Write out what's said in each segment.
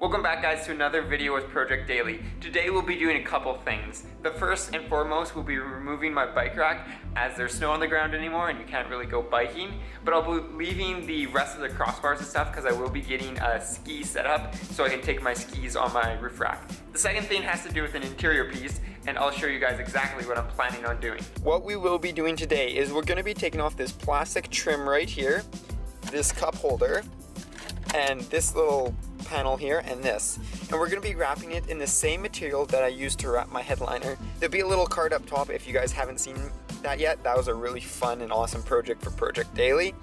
Welcome back guys to another video with Project Daily. Today we'll be doing a couple things. The first and foremost will be removing my bike rack as there's snow on the ground anymore and you can't really go biking. But I'll be leaving the rest of the crossbars and stuff because I will be getting a ski set up so I can take my skis on my roof rack. The second thing has to do with an interior piece and I'll show you guys exactly what I'm planning on doing. What we will be doing today is we're going to be taking off this plastic trim right here, this cup holder, and this little panel here and this, and we're going to be wrapping it in the same material that I used to wrap my headliner. There'll be a little card up top if you guys haven't seen that yet. That was a really fun and awesome project for Project Daily,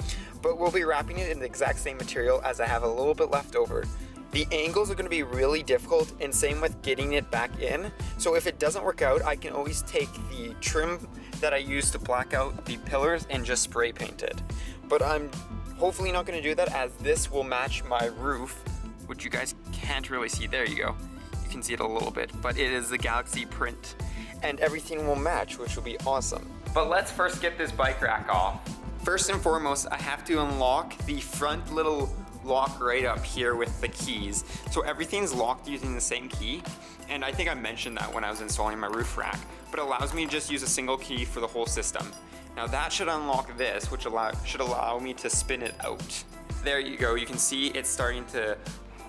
but we'll be wrapping it in the exact same material as I have a little bit left over. The angles are going to be really difficult, and same with getting it back in, so if it doesn't work out I can always take the trim that I used to black out the pillars and just spray paint it. But I'm hopefully not going to do that as this will match my roof, which you guys can't really see. There you go. You can see it a little bit, but it is the Galaxy print and everything will match, which will be awesome. But let's first get this bike rack off. First and foremost, I have to unlock the front little lock right up here with the keys. So everything's locked using the same key. And I think I mentioned that when I was installing my roof rack, but it allows me to just use a single key for the whole system. Now that should unlock this, which should allow me to spin it out. There you go. You can see it's starting to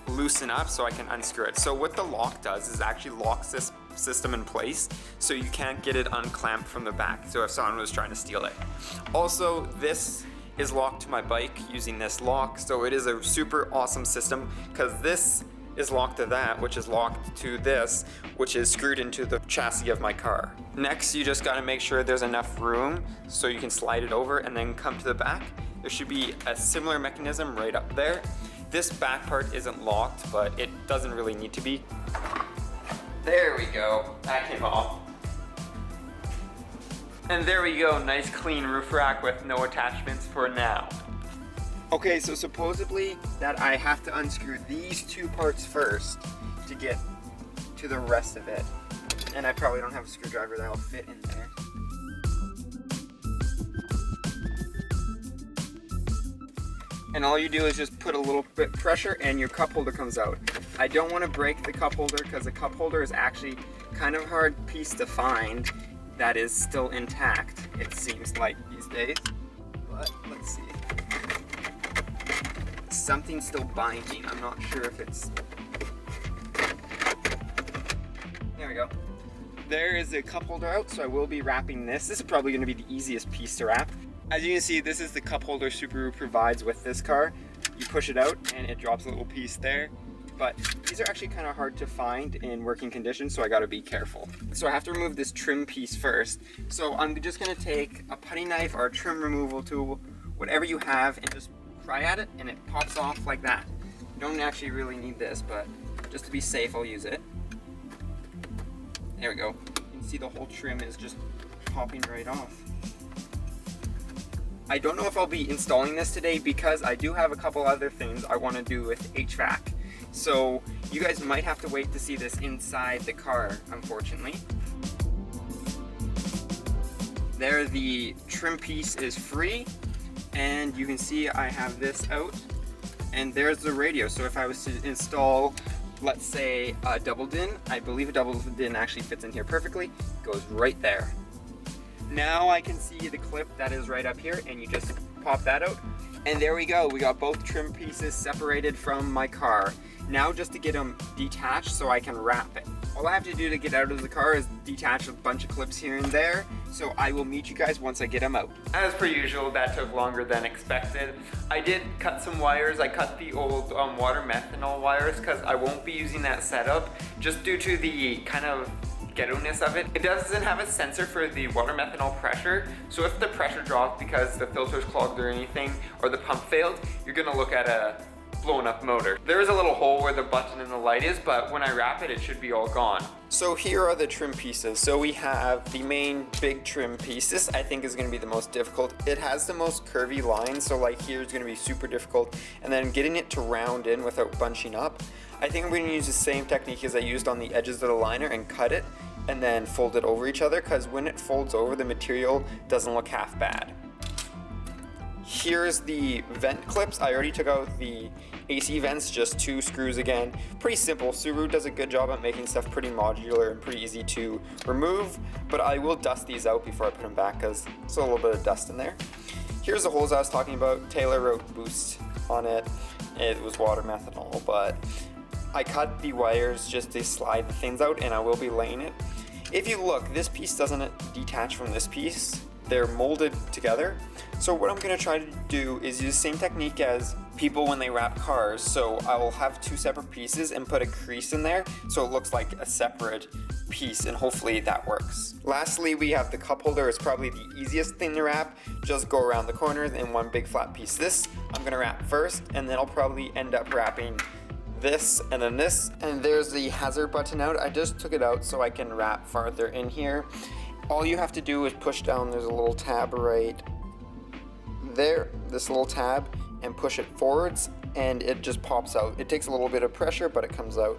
loosen up so I can unscrew it. So what the lock does is actually locks this system in place so you can't get it unclamped from the back, so if someone was trying to steal it. Also, this is locked to my bike using this lock, so it is a super awesome system because this is locked to that, which is locked to this, which is screwed into the chassis of my car. Next, you just gotta make sure there's enough room so you can slide it over and then come to the back. There should be a similar mechanism right up there. This back part isn't locked, but it doesn't really need to be. There we go, that came off. And there we go, nice clean roof rack with no attachments for now. Okay, so supposedly that I have to unscrew these two parts first to get to the rest of it. And I probably don't have a screwdriver that'll fit in there. And all you do is just put a little bit pressure and your cup holder comes out. I don't want to break the cup holder because the cup holder is actually kind of a hard piece to find that is still intact, it seems like these days. But let's see. Something's still binding. I'm not sure if it's... There we go. There is a cup holder out, so I will be wrapping this. This is probably going to be the easiest piece to wrap. As you can see, this is the cup holder Subaru provides with this car. You push it out and it drops a little piece there. But these are actually kind of hard to find in working condition, so I gotta be careful. So I have to remove this trim piece first. So I'm just gonna take a putty knife or a trim removal tool, whatever you have, and just pry at it and it pops off like that. You don't actually really need this, but just to be safe, I'll use it. There we go. You can see the whole trim is just popping right off. I don't know if I'll be installing this today because I do have a couple other things I want to do with HVAC. So you guys might have to wait to see this inside the car, unfortunately. There, the trim piece is free, and you can see I have this out, and there's the radio. So if I was to install, let's say, a double din, I believe a double din actually fits in here perfectly, it goes right there. Now I can see the clip that is right up here, and you just pop that out. And there we go, we got both trim pieces separated from my car. Now just to get them detached so I can wrap it. All I have to do to get out of the car is detach a bunch of clips here and there, so I will meet you guys once I get them out. As per usual, that took longer than expected. I did cut some wires. I cut the old water methanol wires because I won't be using that setup just due to the kind of ghetto-ness of it. It doesn't have a sensor for the water methanol pressure, so if the pressure drops because the filter's clogged or anything, or the pump failed, you're gonna look at a blown up motor. There is a little hole where the button and the light is, but when I wrap it, it should be all gone. So here are the trim pieces. So we have the main big trim piece. This I think is gonna be the most difficult. It has the most curvy lines, so like here is gonna be super difficult, and then getting it to round in without bunching up. I think I'm gonna use the same technique as I used on the edges of the liner and cut it and then fold it over each other, because when it folds over, the material doesn't look half bad. Here's the vent clips. I already took out the AC vents, just 2 screws again. Pretty simple. Subaru does a good job at making stuff pretty modular and pretty easy to remove, but I will dust these out before I put them back because there's a little bit of dust in there. Here's the holes I was talking about. Taylor wrote boost on it. It was water methanol, but I cut the wires just to slide the things out, and I will be laying it. If you look, this piece doesn't detach from this piece. They're molded together. So what I'm going to try to do is use the same technique as people when they wrap cars. So I will have 2 separate pieces and put a crease in there so it looks like a separate piece, and hopefully that works. Lastly, we have the cup holder. It's probably the easiest thing to wrap. Just go around the corners in one big flat piece. This I'm going to wrap first, and then I'll probably end up wrapping this and then this. And there's the hazard button out. I just took it out so I can wrap farther in here. All you have to do is push down. There's a little tab right there, this little tab, and push it forwards, and it just pops out. It takes a little bit of pressure, but it comes out.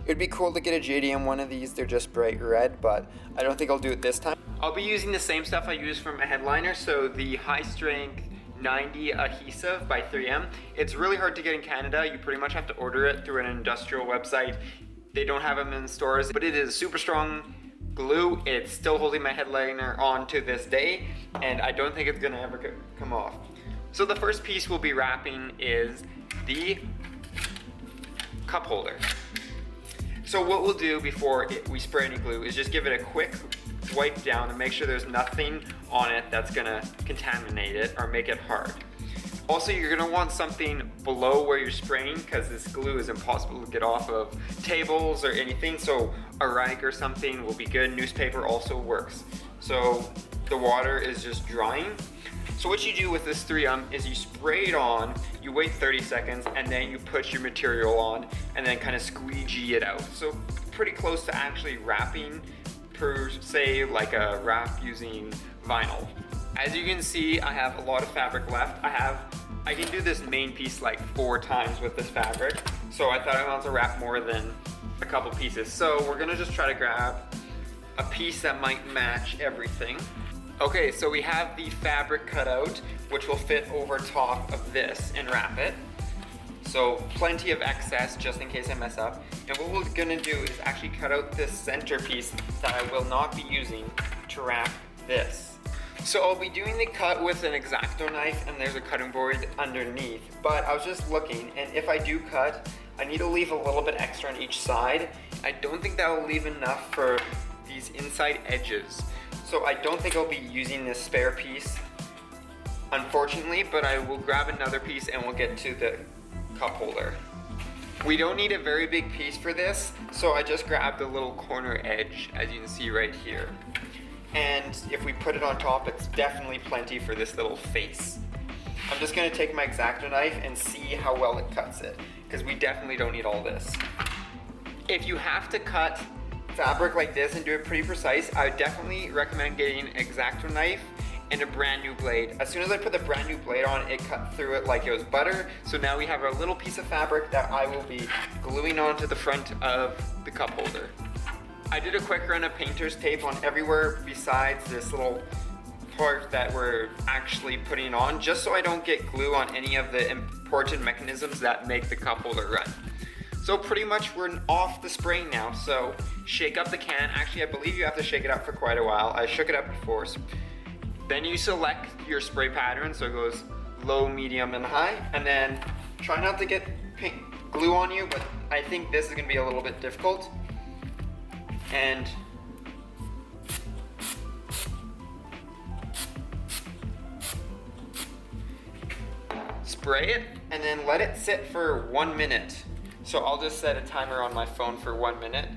It'd be cool to get a JDM one of these. They're just bright red, but I don't think I'll do it this time. I'll be using the same stuff I use for my headliner, so the high strength 90 adhesive by 3M. It's really hard to get in Canada. You pretty much have to order it through an industrial website. They don't have them in stores, but it is super strong glue. It's still holding my headliner on to this day, and I don't think it's gonna ever come off. So the first piece we'll be wrapping is the cup holder. So what we'll do before we spray any glue is just give it a quick wipe down and make sure there's nothing on it that's gonna contaminate it or make it hard. Also, you're gonna want something below where you're spraying because this glue is impossible to get off of tables or anything, so a rag or something will be good. Newspaper also works. So the water is just drying. So what you do with this 3M is you spray it on, you wait 30 seconds, and then you put your material on and then kind of squeegee it out. So pretty close to actually wrapping per se, like a wrap using vinyl. As you can see, I have a lot of fabric left. I can do this main piece like 4 times with this fabric, so I thought I wanted to wrap more than a couple pieces. So we're gonna just try to grab a piece that might match everything. Okay, so we have the fabric cut out, which will fit over top of this and wrap it. So plenty of excess just in case I mess up. And what we're gonna do is actually cut out this center piece that I will not be using to wrap this. So I'll be doing the cut with an X-Acto knife, and there's a cutting board underneath. But I was just looking, and if I do cut, I need to leave a little bit extra on each side. I don't think that will leave enough for these inside edges. So I don't think I'll be using this spare piece, unfortunately, but I will grab another piece and we'll get to the cup holder. We don't need a very big piece for this, so I just grabbed the little corner edge, as you can see right here. And if we put it on top, it's definitely plenty for this little face. I'm just gonna take my X-Acto knife and see how well it cuts it, because we definitely don't need all this. If you have to cut fabric like this and do it pretty precise, I would definitely recommend getting an X-Acto knife and a brand new blade. As soon as I put the brand new blade on, it cut through it like it was butter. So now we have a little piece of fabric that I will be gluing onto the front of the cup holder. I did a quick run of painter's tape on everywhere besides this little part that we're actually putting on, just so I don't get glue on any of the important mechanisms that make the cup holder run. So pretty much we're off the spraying now, so shake up the can. Actually, I believe you have to shake it up for quite a while. I shook it up before. Then you select your spray pattern, so it goes low, medium, and high, and then try not to get glue on you, but I think this is gonna be a little bit difficult. And spray it, and then let it sit for 1 minute. So I'll just set a timer on my phone for 1 minute.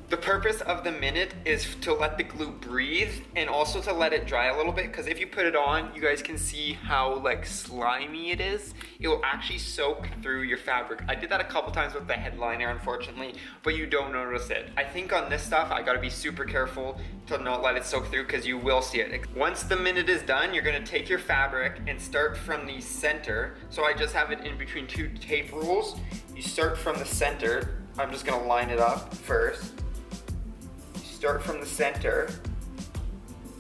The purpose of the minute is to let the glue breathe and also to let it dry a little bit, because if you put it on, you guys can see how like slimy it is. It will actually soak through your fabric. I did that a couple times with the headliner, unfortunately, but you don't notice it. I think on this stuff, I gotta be super careful to not let it soak through, because you will see it. Once the minute is done, you're gonna take your fabric and start from the center. So I just have it in between 2 tape rules. You start from the center. I'm just gonna line it up first. Start from the center,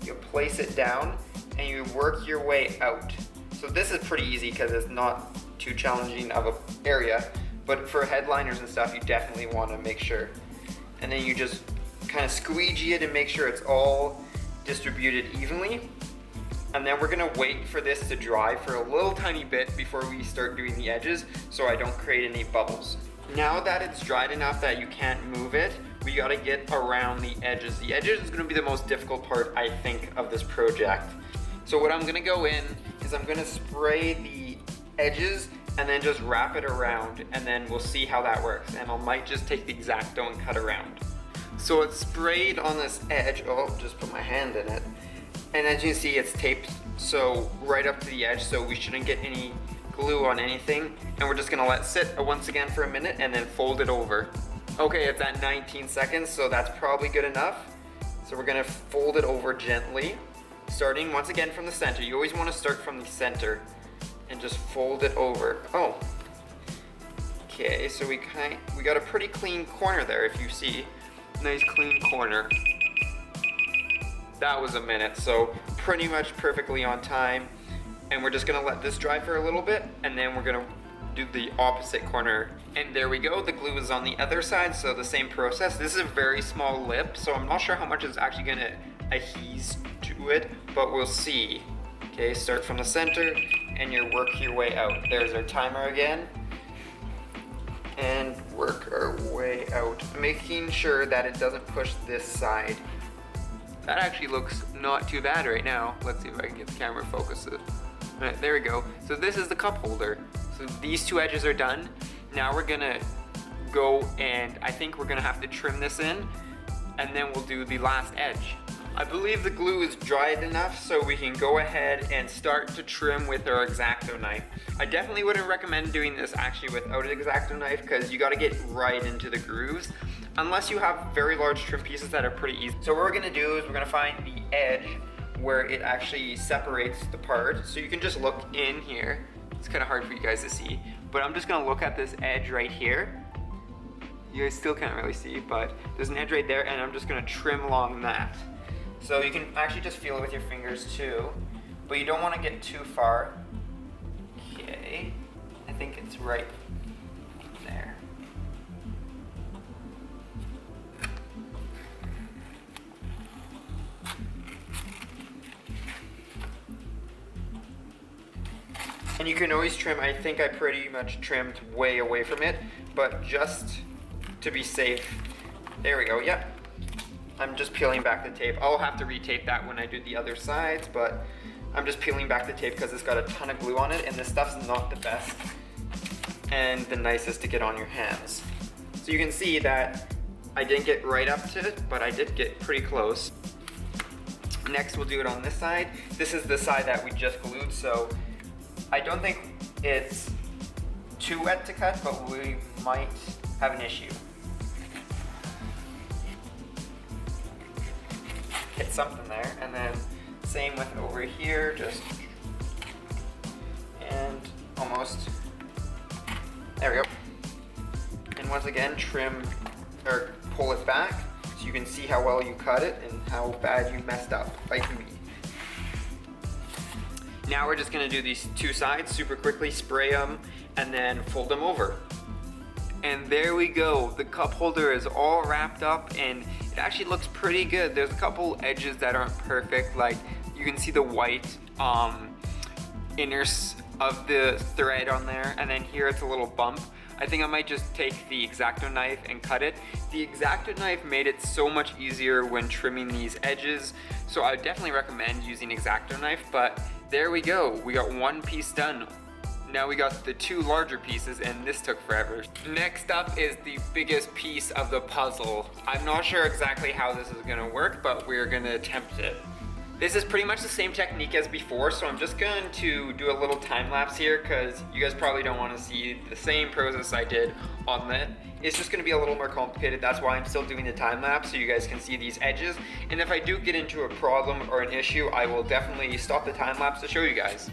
you place it down, and you work your way out. So So this is pretty easy because it's not too challenging of an area, but for headliners and stuff, you definitely want to make sure. And then you just kind of squeegee it and make sure it's all distributed evenly. And then we're gonna wait for this to dry for a little tiny bit before we start doing the edges so I don't create any bubbles. Now that it's dried enough that you can't move it, we gotta get around the edges. The edges is gonna be the most difficult part, I think, of this project. So what I'm gonna go in is I'm gonna spray the edges and then just wrap it around, and then we'll see how that works. And I might just take the X-Acto and cut around. So it's sprayed on this edge. Oh, just put my hand in it. And as you can see, it's taped so right up to the edge, so we shouldn't get any glue on anything. And we're just gonna let it sit once again for a minute and then fold it over. Okay, it's at 19 seconds, so that's probably good enough. So we're gonna fold it over gently, starting once again from the center. You always wanna start from the center and just fold it over. Oh, okay, so we got a pretty clean corner there, if you see. Nice clean corner. That was a minute, so pretty much perfectly on time. And we're just gonna let this dry for a little bit, and then we're gonna do the opposite corner. And there we go, the glue is on the other side, so the same process. This is a very small lip, so I'm not sure how much is actually gonna adhere to it, but we'll see. Okay, start from the center, and you work your way out. There's our timer again. And work our way out, making sure that it doesn't push this side. That actually looks not too bad right now. Let's see if I can get the camera focused. All right, there we go. So this is the cup holder. So these two edges are done. Now we're gonna go, and I think we're gonna have to trim this in, and then we'll do the last edge. I believe the glue is dried enough so we can go ahead and start to trim with our X-Acto knife. I definitely wouldn't recommend doing this actually without an X-Acto knife because you gotta get right into the grooves, unless you have very large trim pieces that are pretty easy. So what we're gonna do is we're gonna find the edge where it actually separates the part. So you can just look in here. It's kind of hard for you guys to see, but I'm just gonna look at this edge right here. You guys still can't really see, but there's an edge right there, and I'm just gonna trim along that. So you can actually just feel it with your fingers too, but you don't want to get too far. Okay, I think it's right there. And you can always trim. I think I pretty much trimmed way away from it, but just to be safe. There we go, yep. I'm just peeling back the tape. I'll have to retape that when I do the other sides, but I'm just peeling back the tape because it's got a ton of glue on it, and this stuff's not the best and the nicest to get on your hands. So you can see that I didn't get right up to it, but I did get pretty close. Next, we'll do it on this side. This is the side that we just glued, so I don't think it's too wet to cut, but we might have an issue. Hit something there, and then same with over here, just, and almost, there we go. And once again, trim, or pull it back, so you can see how well you cut it and how bad you messed up, like me. Now we're just gonna do these two sides super quickly, spray them, and then fold them over. And there we go, the cup holder is all wrapped up, and it actually looks pretty good. There's a couple edges that aren't perfect, like you can see the white inners of the thread on there, and then here it's a little bump. I think I might just take the X-Acto knife and cut it. The X-Acto knife made it so much easier when trimming these edges, so I would definitely recommend using X-Acto knife, but there we go. We got one piece done. Now we got the two larger pieces, and this took forever. Next up is the biggest piece of the puzzle. I'm not sure exactly how this is gonna work, but we're gonna attempt it. This is pretty much the same technique as before, so I'm just going to do a little time lapse here because you guys probably don't want to see the same process I did on that. It's just going to be a little more complicated. That's why I'm still doing the time lapse so you guys can see these edges. And if I do get into a problem or an issue, I will definitely stop the time lapse to show you guys.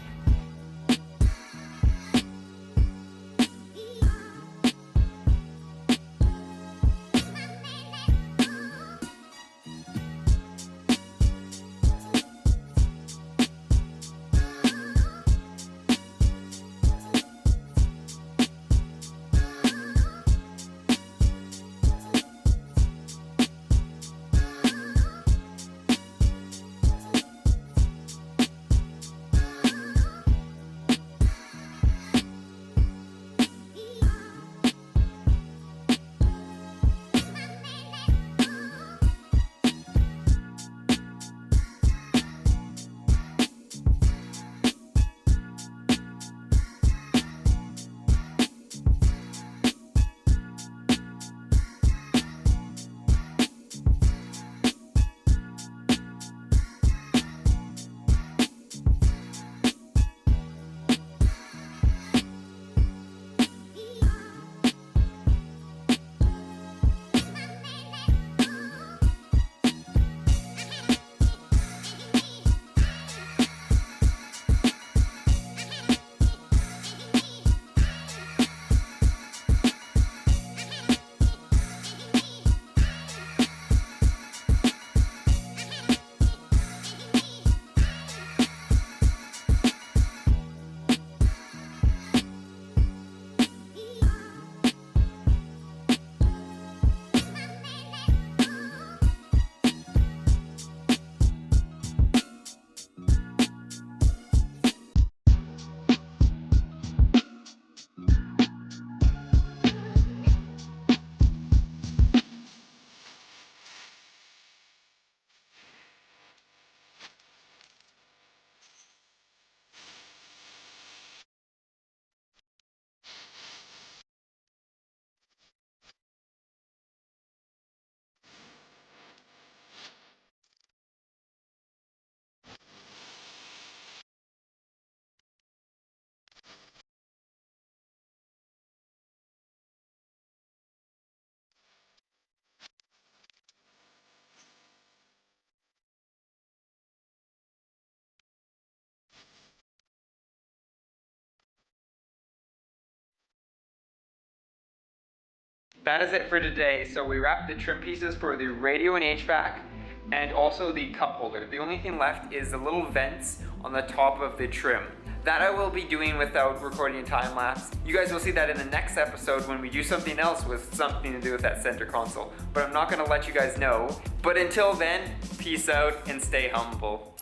That is it for today. So we wrapped the trim pieces for the radio and HVAC and also the cup holder. The only thing left is the little vents on the top of the trim. That I will be doing without recording a time lapse. You guys will see that in the next episode when we do something else with something to do with that center console. But I'm not gonna let you guys know. But until then, peace out and stay humble.